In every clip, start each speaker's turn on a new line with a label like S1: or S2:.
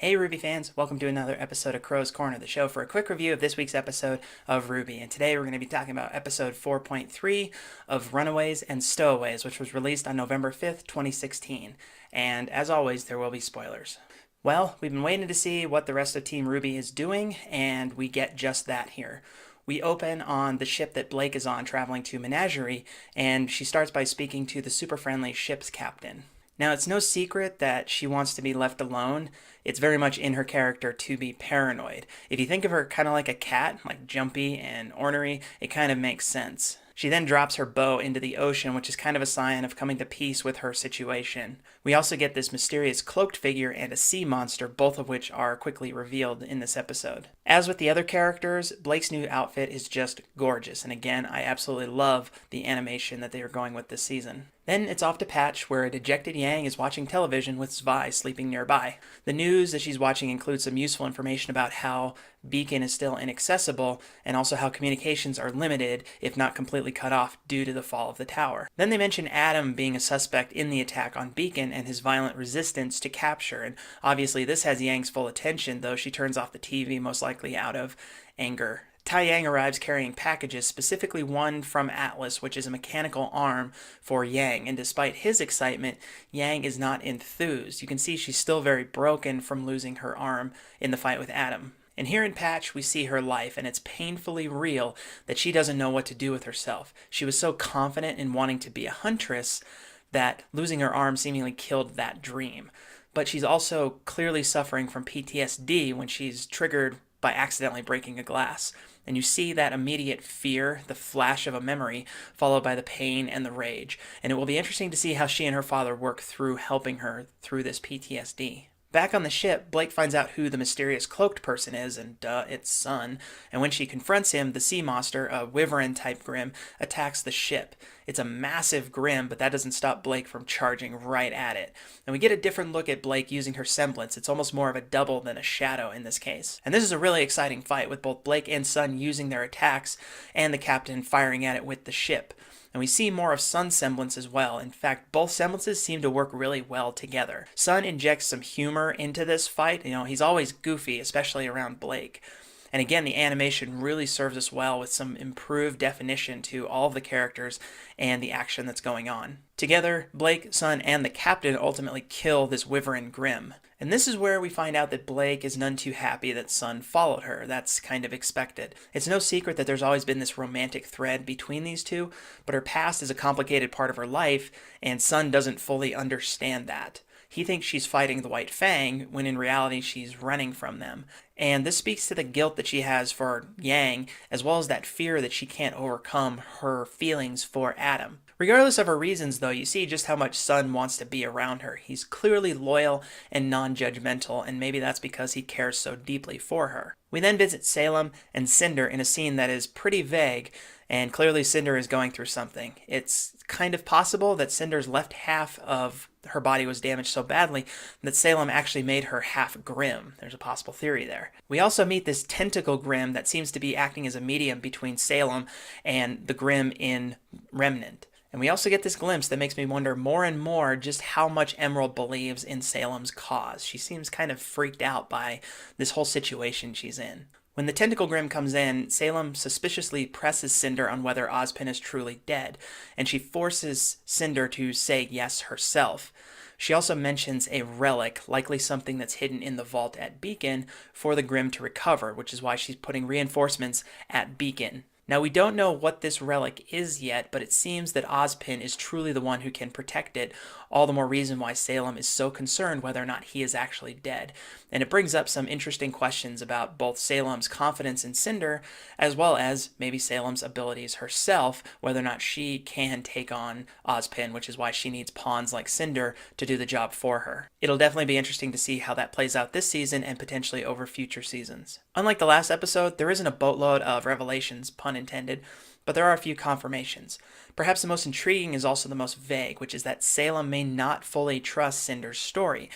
S1: Hey RWBY fans, welcome to another episode of Qrow's Corner, the show for a quick review of this week's episode of RWBY. And today we're going to be talking about episode 4.3 of Runaways and Stowaways, which was released on November 5th, 2016. And as always, there will be spoilers. Well, we've been waiting to see what the rest of Team RWBY is doing, and we get just that here. We open on the ship that Blake is on, traveling to Menagerie, and she starts by speaking to the super friendly ship's captain. Now, it's no secret that she wants to be left alone. It's very much in her character to be paranoid. If you think of her kind of like a cat, like jumpy and ornery, it kind of makes sense. She then drops her bow into the ocean, which is kind of a sign of coming to peace with her situation. We also get this mysterious cloaked figure and a sea monster, both of which are quickly revealed in this episode. As with the other characters, Blake's new outfit is just gorgeous, and again, I absolutely love the animation that they are going with this season. Then it's off to Patch, where a dejected Yang is watching television with Zwei sleeping nearby. The news that she's watching includes some useful information about how Beacon is still inaccessible, and also how communications are limited, if not completely cut off, due to the fall of the tower. Then they mention Adam being a suspect in the attack on Beacon and his violent resistance to capture, and obviously this has Yang's full attention, though she turns off the TV most likely out of anger. Tai Yang arrives carrying packages, specifically one from Atlas, which is a mechanical arm for Yang, and despite his excitement, Yang is not enthused. You can see she's still very broken from losing her arm in the fight with Adam. And here in Patch, we see her life, and it's painfully real that she doesn't know what to do with herself. She was so confident in wanting to be a huntress that losing her arm seemingly killed that dream. But she's also clearly suffering from PTSD when she's triggered by accidentally breaking a glass. And you see that immediate fear, the flash of a memory, followed by the pain and the rage. And it will be interesting to see how she and her father work through helping her through this PTSD. Back on the ship, Blake finds out who the mysterious cloaked person is, and it's Sun. And when she confronts him, the sea monster, a wyvern-type Grimm, attacks the ship. It's a massive Grimm, but that doesn't stop Blake from charging right at it. And we get a different look at Blake using her semblance. It's almost more of a double than a shadow in this case. And this is a really exciting fight, with both Blake and Sun using their attacks, and the captain firing at it with the ship. And we see more of Sun's semblance as well. In fact, both semblances seem to work really well together. Sun injects some humor into this fight. He's always goofy, especially around Blake. And again, the animation really serves us well with some improved definition to all of the characters and the action that's going on. Together, Blake, Sun, and the captain ultimately kill this wyvern Grimm. And this is where we find out that Blake is none too happy that Sun followed her. That's kind of expected. It's no secret that there's always been this romantic thread between these two, but her past is a complicated part of her life, and Sun doesn't fully understand that. He thinks she's fighting the White Fang, when in reality she's running from them. And this speaks to the guilt that she has for Yang, as well as that fear that she can't overcome her feelings for Adam. Regardless of her reasons, though, you see just how much Sun wants to be around her. He's clearly loyal and non-judgmental, and maybe that's because he cares so deeply for her. We then visit Salem and Cinder in a scene that is pretty vague, and clearly Cinder is going through something. It's kind of possible that Cinder's left half of her body was damaged so badly that Salem actually made her half Grimm. There's a possible theory there. We also meet this tentacle Grimm that seems to be acting as a medium between Salem and the Grimm in Remnant. And we also get this glimpse that makes me wonder more and more just how much Emerald believes in Salem's cause. She seems kind of freaked out by this whole situation she's in. When the Tentacle Grimm comes in, Salem suspiciously presses Cinder on whether Ozpin is truly dead, and she forces Cinder to say yes herself. She also mentions a relic, likely something that's hidden in the vault at Beacon, for the Grimm to recover, which is why she's putting reinforcements at Beacon. Now, we don't know what this relic is yet, but it seems that Ozpin is truly the one who can protect it, all the more reason why Salem is so concerned whether or not he is actually dead. And it brings up some interesting questions about both Salem's confidence in Cinder, as well as maybe Salem's abilities herself, whether or not she can take on Ozpin, which is why she needs pawns like Cinder to do the job for her. It'll definitely be interesting to see how that plays out this season and potentially over future seasons. Unlike the last episode, there isn't a boatload of revelations, pun intended, but there are a few confirmations. Perhaps the most intriguing is also the most vague, which is that Salem may not fully trust Cinder's story.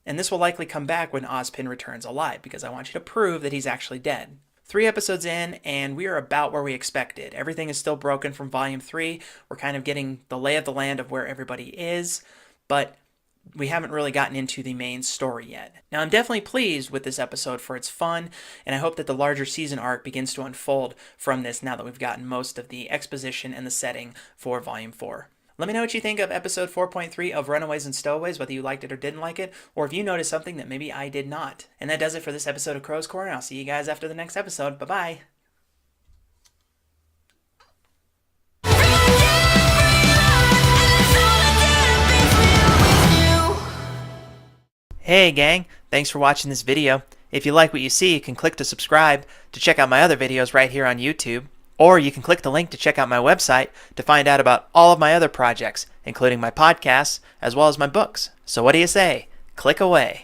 S1: And this will likely come back when Ozpin returns alive, because I want you to prove that he's actually dead. 3 episodes in, and we are about where we expected. Everything is still broken from Volume 3. We're kind of getting the lay of the land of where everybody is, but we haven't really gotten into the main story yet. Now, I'm definitely pleased with this episode for its fun, and I hope that the larger season arc begins to unfold from this now that we've gotten most of the exposition and the setting for Volume 4. Let me know what you think of episode 4.3 of Runaways and Stowaways, whether you liked it or didn't like it, or if you noticed something that maybe I did not. And that does it for this episode of Qrow's Corner. I'll see you guys after the next episode. Bye-bye. Hey gang, thanks for watching this video. If you like what you see, you can click to subscribe to check out my other videos right here on YouTube. Or you can click the link to check out my website to find out about all of my other projects, including my podcasts, as well as my books. So what do you say? Click away.